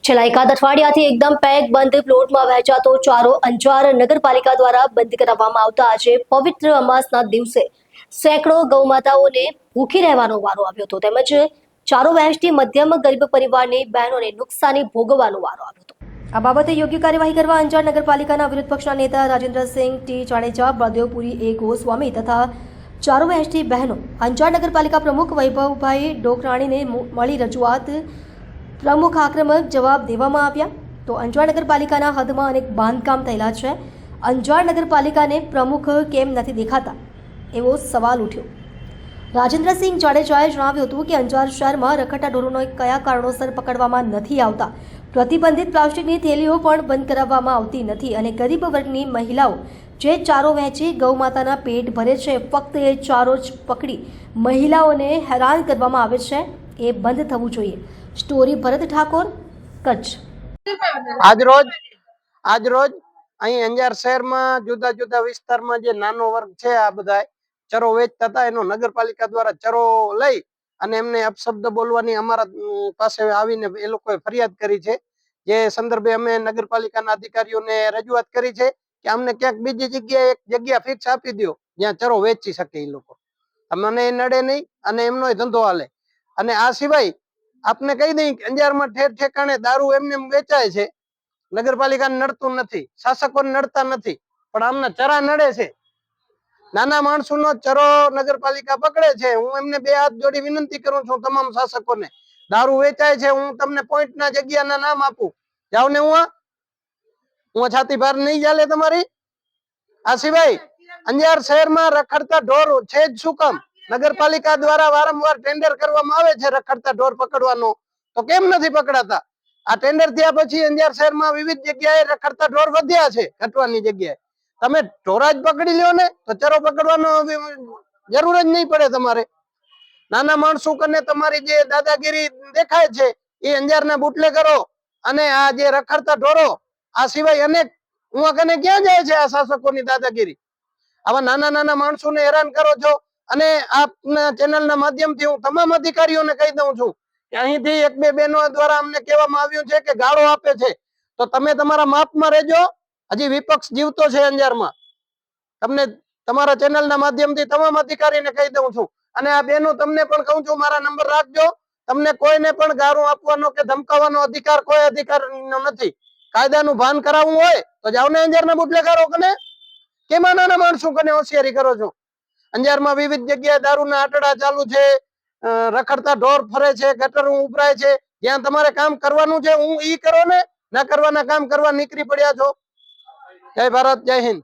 છેલ્લા એકાદ અઠવાડિયાથી એકદમ પેક બંધ પ્લોટમાં વહેંચાતો ચારો અંજાર નગરપાલિકા દ્વારા બંધ કરાવવામાં આવતા આજે પવિત્ર અમાસના દિવસે સેંકડો ગૌમાતાઓને ભૂખી રહેવાનો વારો આવ્યો હતો તેમજ ચારો વહેંચતી મધ્યમ ગરીબ પરિવારની બહેનોને નુકસાની ભોગવવાનો વારો આવ્યો હતો। આ બાબતે યોગ્ય કાર્યવાહી કરવા અંજાર નગરપાલિકાના વિરોધ પક્ષના નેતા રાજેન્દ્રસિંહ ટી જાડેજા, બળદેવપુરી એ ગોસ્વામી તથા ચારો વહેંચતી બહેનો અંજાર નગરપાલિકા પ્રમુખ વૈભવભાઈ ડોકરાણીને મળી રજૂઆત પ્રમુખ આક્રમક જવાબ દેવામાં આવ્યા તો અંજાર નગરપાલિકાના હદમાં અનેક બાંધકામ થયેલા છે। અંજાર નગરપાલિકાને પ્રમુખ કેમ નથી દેખાતા એવો સવાલ ઉઠ્યો। રાજેન્દ્રસિંહ જાડેજાએ જણાવ્યું હતું કે અંજાર શહેરમાં રખડતા ઢોરોને કયા કારણોસર પકડવામાં નથી આવતા, પ્રતિબંધિત પ્લાસ્ટિકની થેલીઓ પણ બંધ કરાવવામાં આવતી નથી અને ગરીબ વર્ગની મહિલાઓ જે ચારો વહેંચી ગૌમાતાના પેટ ભરે છે ફક્ત એ ચારો જ પકડી મહિલાઓને હેરાન કરવામાં આવે છે, એ બંધ થવું જોઈએ। સ્ટોરી ભરત ઠાકોર, કચ્છ। આજરોજ અહીં અંજાર શહેરમાં જુદા જુદા વિસ્તારમાં જે નાનો વર્ગ છે આ બધા ચરો વેચતા હતા એનો નગરપાલિકા દ્વારા ચરો લઈ અને એમને અપશબ્દ બોલવાની અમારા પાસે આવીને એ લોકોએ ફરિયાદ કરી છે। જે સંદર્ભે અમે નગરપાલિકાના અધિકારીઓને રજૂઆત કરી છે કે અમને ક્યાંક બીજી જગ્યાએ એક જગ્યા ફિક્સ આપી દો જ્યાં ચરો વેચી શકે એ લોકો, અમને નડે નહીં અને એમનો ધંધો હાલે। અને આ સિવાય આપને કહી દઈ કે અંજારમાં ઠેર ઠેકાણે દારૂ એમને વેચાય છે, નગરપાલિકાને નડતું નથી, શાસકોને નડતા નથી, પણ આમને ચરા નડે છે। નાના માણસોનો ચરો નગરપાલિકા પકડે છે। હું એમને બે હાથ જોડી વિનંતી કરું છું તમામ શાસકોને, દારૂ વેચાય છે, હું તમને પોઈન્ટના જગ્યાના નામ આપું, જાવ ને હું છાતી બહાર નહીં ચાલે તમારી। આ સિવાય અંજાર શહેરમાં રખડતા ઢોર છે જ શું કામ? નગરપાલિકા દ્વારા વારંવાર ટેન્ડર કરવામાં આવે છે રખડતા ઢોર પકડવાનો, તો કેમ નથી પકડાતા? આ ટેન્ડર થયા પછી અંજાર શહેરમાં વિવિધ જગ્યાએ રખડતા ઢોર વધ્યા છે ઘટવાની જગ્યાએ, તમે ઢોરા જ પકડી લ્યો ને તો ચરો પકડવાનો જરૂર જ નહીં પડે તમારે। નાના માણસો કને તમારી જે દાદાગીરી દેખાય છે એ અંજારના બુટલેગરો અને આ જે રખડતા ઢોરો, આ સિવાય અનેક ઉવા કને ક્યાં જાય છે આ શાસકોની દાદાગીરી? આવા નાના નાના માણસોને હેરાન કરો છો। અને આપના ચેનલના માધ્યમથી હું તમામ અધિકારીઓને કહી દઉં છું કે અહીંથી એક બે બહેનો દ્વારા અમને કહેવામાં આવ્યું છે કે ગાળો આપે છે, તો તમે તમારા માપમાં રહેજો। હજી વિપક્ષ જીવતો છે અંજારમાં, તમને તમારા ચેનલના માધ્યમથી તમામ અધિકારીને કહી દઉં છું। અને આ બહેનો તમને પણ કહું છું, મારા નંબર રાખજો, તમને કોઈને પણ ગાળો આપવાનો કે ધમકાવવાનો અધિકાર કોઈ અધિકારીનો નથી। કાયદાનું ભાન કરાવવું હોય તો જાઓ ને અંજારના બુટલેગારો કને, કેમ નાના માણસો કને હોશિયારી કરો છો? અંજારમાં વિવિધ જગ્યાએ દારૂના આટડા ચાલુ છે, રખડતા ઢોર ફરે છે, ગટર ઉભરાય છે, જ્યાં તમારે કામ કરવાનું છે હું ઈ કરો ને, ના કરવાના કામ કરવા નીકળી પડ્યા છો। જય ભારત, જય હિન્દ।